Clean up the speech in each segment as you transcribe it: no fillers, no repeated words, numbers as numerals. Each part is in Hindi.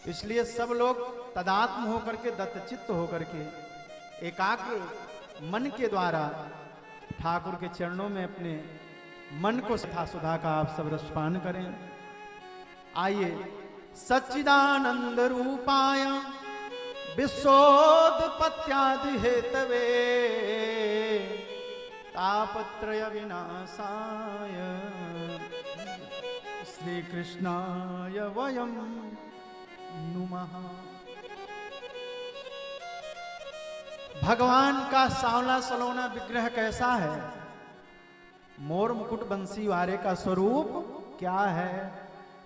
इसलिए सब लोग तदात्म होकर के, दत्तचित्त होकर के, एकाग्र मन के द्वारा ठाकुर के चरणों में अपने मन को सथा सुधा का आप सब रसपान करें। आइए, सच्चिदानंद रूपाय विश्वोत्पत्त्यादि हेतवे तापत्रय विनाशाय श्री कृष्णाय वयं नुमः। भगवान का सांवला सलोना विग्रह कैसा है? मोर मुकुट बंसी वारे का स्वरूप क्या है,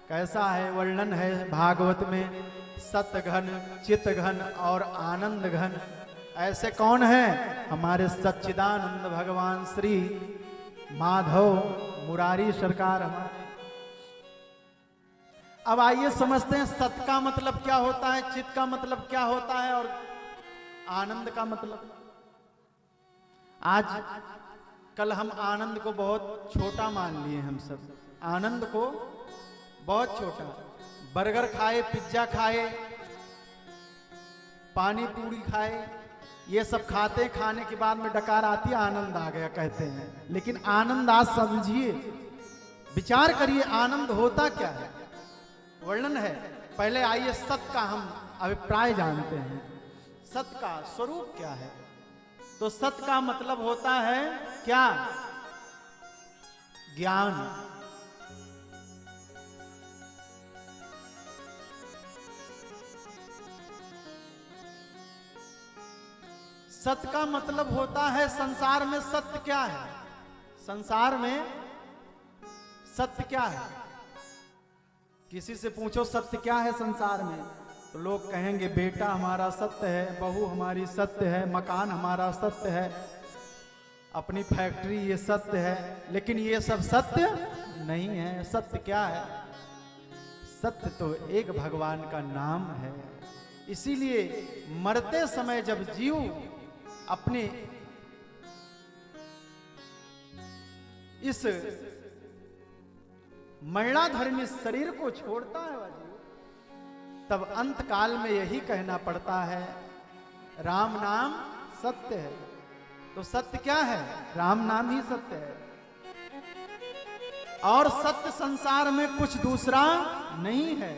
कैसा है? वर्णन है भागवत में, सतघन, चितघन और आनंद घन। ऐसे कौन है? हमारे सच्चिदानंद भगवान श्री माधव मुरारी सरकार हमारे। अब आइए समझते हैं सत का मतलब क्या होता है, चित का मतलब क्या होता है और आनंद का मतलब। आज कल हम आनंद को बहुत छोटा मान लिए, हम सब आनंद को बहुत छोटा। बर्गर खाए, पिज्जा खाए, पानी पूरी खाए, ये सब खाते, खाने के बाद में डकार आती है, आनंद आ गया कहते हैं। लेकिन आनंद आज समझिए, विचार करिए, आनंद होता क्या है? वर्णन है। पहले आइए सत का हम अभिप्राय जानते हैं। सत का स्वरूप क्या है? तो सत का मतलब होता है क्या? ज्ञान। सत का मतलब होता है, संसार में सत्य क्या है? संसार में सत्य क्या है? किसी से पूछो सत्य क्या है संसार में, तो लोग कहेंगे बेटा हमारा सत्य है, बहू हमारी सत्य है, मकान हमारा सत्य है, अपनी फैक्ट्री ये सत्य है। लेकिन ये सब सत्य नहीं है। सत्य क्या है? सत्य तो एक भगवान का नाम है। इसीलिए मरते समय जब जीव अपने इस मरणाधर्मी शरीर को छोड़ता है, तब अंत काल में यही कहना पड़ता है, राम नाम सत्य है। तो सत्य क्या है? राम नाम ही सत्य है। और सत्य संसार में कुछ दूसरा नहीं है।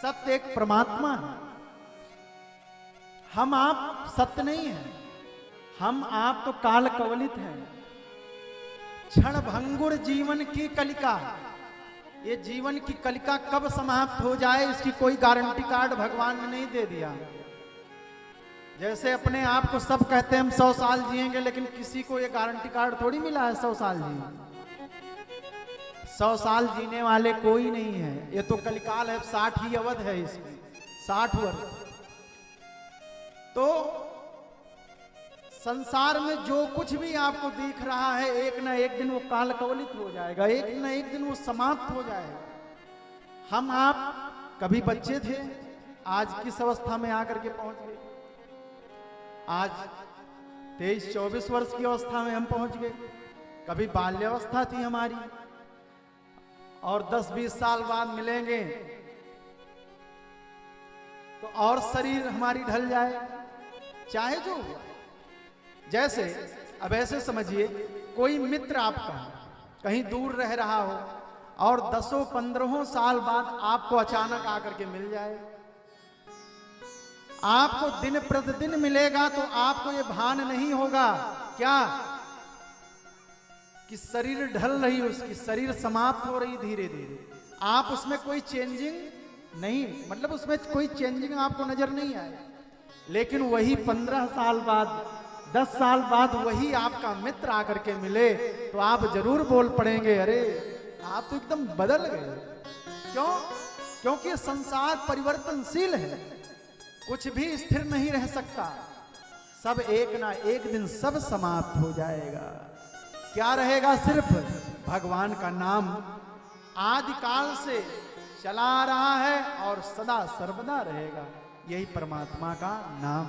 सत्य एक परमात्मा है। हम आप सत्य नहीं है। हम आप तो काल कवलित हैं। क्षण भंगुर जीवन की कलिका, ये जीवन की कलिका कब समाप्त हो जाए इसकी कोई गारंटी कार्ड भगवान ने नहीं दे दिया। जैसे अपने आप को सब कहते हैं हम 100 साल जिएंगे, लेकिन किसी को ये गारंटी कार्ड थोड़ी मिला है 100 साल जिए। 100 साल जीने वाले कोई नहीं है। ये तो कलिकाल है, 60 ही अवध है इसमें, 60 वर्ष। तो संसार में जो कुछ भी आपको दिख रहा है, एक ना एक दिन वो काल कवलित हो जाएगा, एक ना एक दिन वो समाप्त हो जाएगा। हम आप कभी बच्चे थे, आज किस अवस्था में आकर के पहुंच गए? आज 23-24 वर्ष की अवस्था में हम पहुंच गए। कभी बाल्यावस्था थी हमारी, और 10-20 साल बाद मिलेंगे तो और शरीर हमारी ढल जाए, चाहे जो। जैसे अब ऐसे समझिए, कोई मित्र आपका कहीं दूर रह रहा हो और 10-15 साल बाद आपको अचानक आकर के मिल जाए। आपको दिन प्रतिदिन मिलेगा तो आपको ये भान नहीं होगा क्या कि शरीर ढल रही, उसकी शरीर समाप्त हो रही धीरे धीरे। आप उसमें कोई चेंजिंग नहीं, मतलब उसमें कोई चेंजिंग आपको नजर नहीं आए। लेकिन वही 15 साल बाद, 10 साल बाद वही आपका मित्र आकर के मिले तो आप जरूर बोल पड़ेंगे, अरे आप तो एकदम बदल गए। क्यों? क्योंकि संसार परिवर्तनशील है, कुछ भी स्थिर नहीं रह सकता। सब एक ना एक दिन सब समाप्त हो जाएगा। क्या रहेगा? सिर्फ भगवान का नाम आदिकाल से चला आ रहा है और सदा सर्वदा रहेगा। यही परमात्मा का नाम।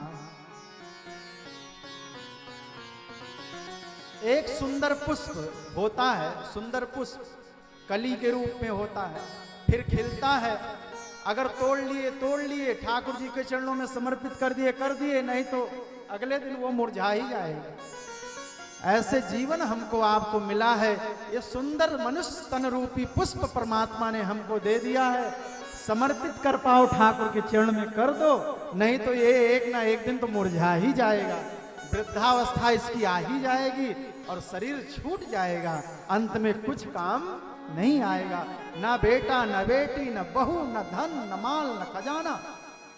एक सुंदर पुष्प होता है, सुंदर पुष्प कली के रूप में होता है, फिर खिलता है, अगर तोड़ लिए ठाकुर जी के चरणों में समर्पित कर दिए, नहीं तो अगले दिन वो मुरझा ही जाएगा। ऐसे जीवन हमको आपको मिला है, ये सुंदर मनुष्य तन रूपी पुष्प परमात्मा ने हमको दे दिया है। समर्पित कर पाओ ठाकुर के चरण में कर दो, नहीं तो ये एक ना एक दिन तो मुरझा ही जाएगा। वृद्धावस्था इसकी आ ही जाएगी और शरीर छूट जाएगा, अंत में कुछ काम नहीं आएगा। ना बेटा न बेटी न बहू न धन न माल न खजाना,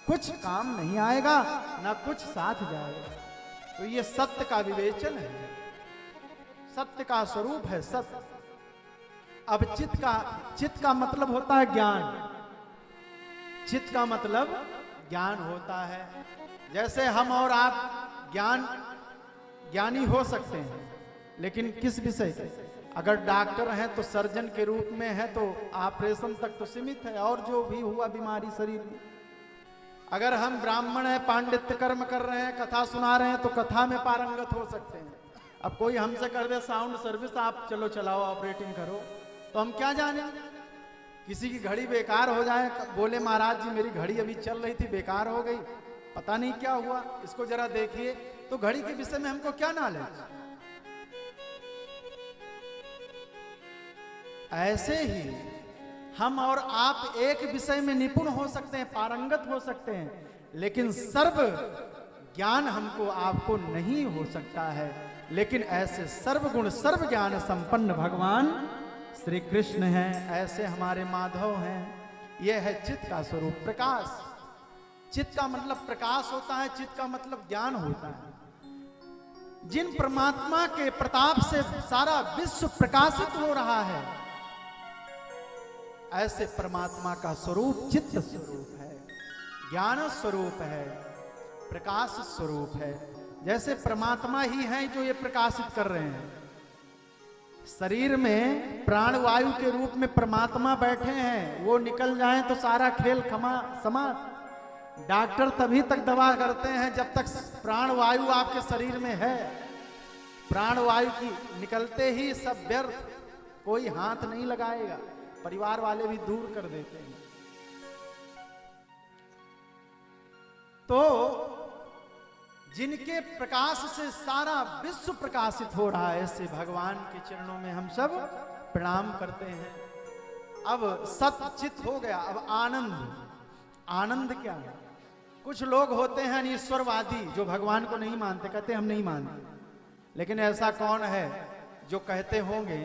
कुछ काम नहीं आएगा, ना कुछ साथ जाएगा। तो ये सत्य का विवेचन है, सत्य का स्वरूप है सत्य। अब चित्त का मतलब होता है ज्ञान, चित्त का मतलब ज्ञान होता है। जैसे हम और आप ज्ञानी हो सकते हैं, लेकिन किस विषय के? अगर डॉक्टर हैं तो सर्जन के रूप में है तो ऑपरेशन तक तो सीमित है, और जो भी हुआ बीमारी शरीर में। अगर हम ब्राह्मण हैं, पांडित्य कर्म कर रहे हैं, कथा सुना रहे हैं, तो कथा में पारंगत हो सकते हैं। अब कोई हमसे कर दे साउंड सर्विस, आप चलो चलाओ ऑपरेटिंग करो, तो हम क्या जाने? किसी की घड़ी बेकार हो जाए, बोले महाराज जी मेरी घड़ी अभी चल रही थी बेकार हो गई, पता नहीं क्या हुआ, इसको जरा देखिए, तो घड़ी के विषय में हमको क्या नॉलेज? ऐसे ही हम और आप एक विषय में निपुण हो सकते हैं, पारंगत हो सकते हैं, लेकिन सर्व ज्ञान हमको आपको नहीं हो सकता है। लेकिन ऐसे सर्वगुण सर्व ज्ञान संपन्न भगवान श्री कृष्ण हैं, ऐसे हमारे माधव हैं। यह है चित्त का स्वरूप, प्रकाश। चित्त का मतलब प्रकाश होता है, चित्त का मतलब ज्ञान होता है। जिन परमात्मा के प्रताप से सारा विश्व प्रकाशित हो रहा है, ऐसे परमात्मा का स्वरूप चित्त स्वरूप है, ज्ञान स्वरूप है, प्रकाश स्वरूप है। जैसे परमात्मा ही हैं जो ये प्रकाशित कर रहे हैं। शरीर में प्राण वायु के रूप में परमात्मा बैठे हैं, वो निकल जाएं तो सारा खेल समाप्त। डॉक्टर तभी तक दवा करते हैं जब तक प्राण वायु आपके शरीर में है। प्राण वायु की निकलते ही सब व्यर्थ, कोई हाथ नहीं लगाएगा, परिवार वाले भी दूर कर देते हैं। तो जिनके प्रकाश से सारा विश्व प्रकाशित हो रहा है, ऐसे भगवान के चरणों में हम सब प्रणाम करते हैं। अब सत्य चित्त हो गया, अब आनंद। आनंद क्या है? कुछ लोग होते हैं ईश्वरवादी जो भगवान को नहीं मानते, कहते हम नहीं मानते। लेकिन ऐसा कौन है जो कहते होंगे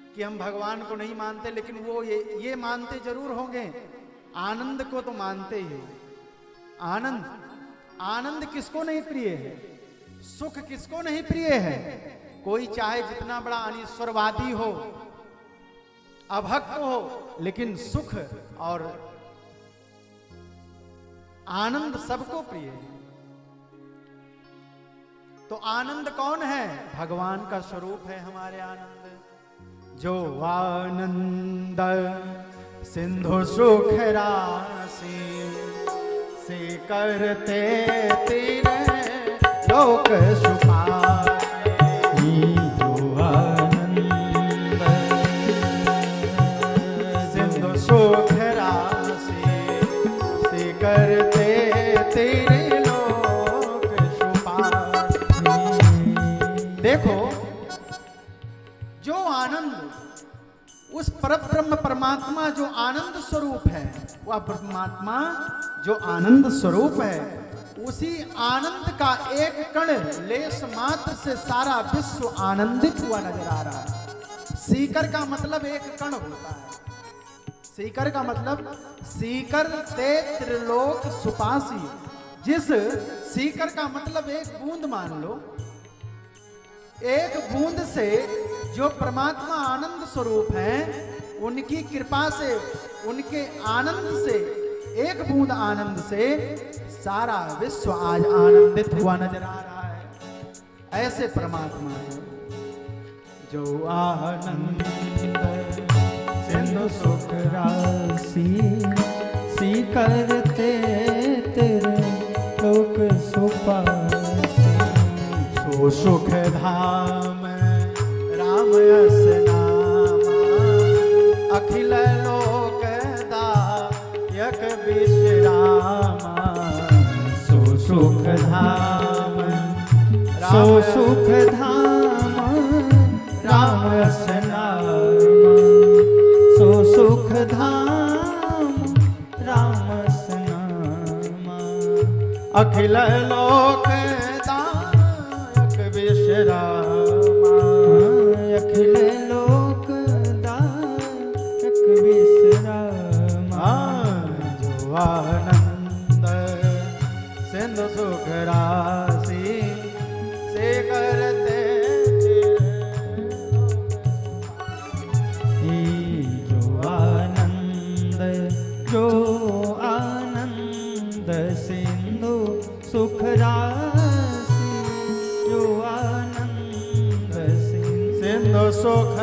कि हम भगवान को नहीं मानते, लेकिन वो ये मानते जरूर होंगे, आनंद को तो मानते ही। आनंद किसको नहीं प्रिय है? सुख किसको नहीं प्रिय है? कोई चाहे जितना बड़ा अनीश्वरवादी हो, अभक्त हो, लेकिन सुख और आनंद सबको प्रिय है। तो आनंद कौन है? भगवान का स्वरूप है हमारे आनंद। जो आनंद सिंधु सुख राशि से करते तेरे लोक सुपाए, जो आनंद सिंधु सुख राशि से करते तेरे लोक सुपाए। देखो, जो आनंद, उस परब्रह्म परमात्मा जो आनंद स्वरूप है, वह परमात्मा जो आनंद स्वरूप है, उसी आनंद का एक कण लेश मात्र से सारा विश्व आनंदित हुआ नजर आ रहा है। सीकर का मतलब एक कण होता है। सीकर का मतलब सीकर ते त्रिलोक सुपासी। जिस सीकर का मतलब एक बूंद मान लो, एक बूंद से जो परमात्मा आनंद स्वरूप है, उनकी कृपा से, उनके आनंद से, एक बूंद आनंद से सारा विश्व आज आनंदित हुआ नजर आ रहा है। ऐसे परमात्मा है जो आनंद सिंधु सुख राशि सी करते तेरे लोक सुपासी, सो सुख धाम राम यस नाम अखिल लोक दाता सो सुख धाम राम रस नाम, सो सुख धाम राम रस नाम। अखिल लोक दायक विश्रामा, अखिल लोक दायक विश्रामा। जो आनंद सिंधु सुख राशि से करते जो आनंद सिंधु सुख राशि, जो आनंद सिंधु सुख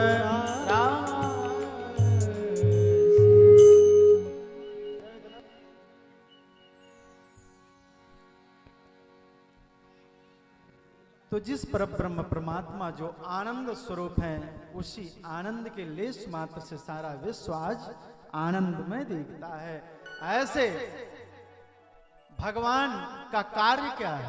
तो जिस परब्रह्म परमात्मा जो आनंद स्वरूप है, उसी आनंद के लेश मात्र से सारा विश्व आज आनंद में दिखता है। ऐसे भगवान का कार्य क्या है?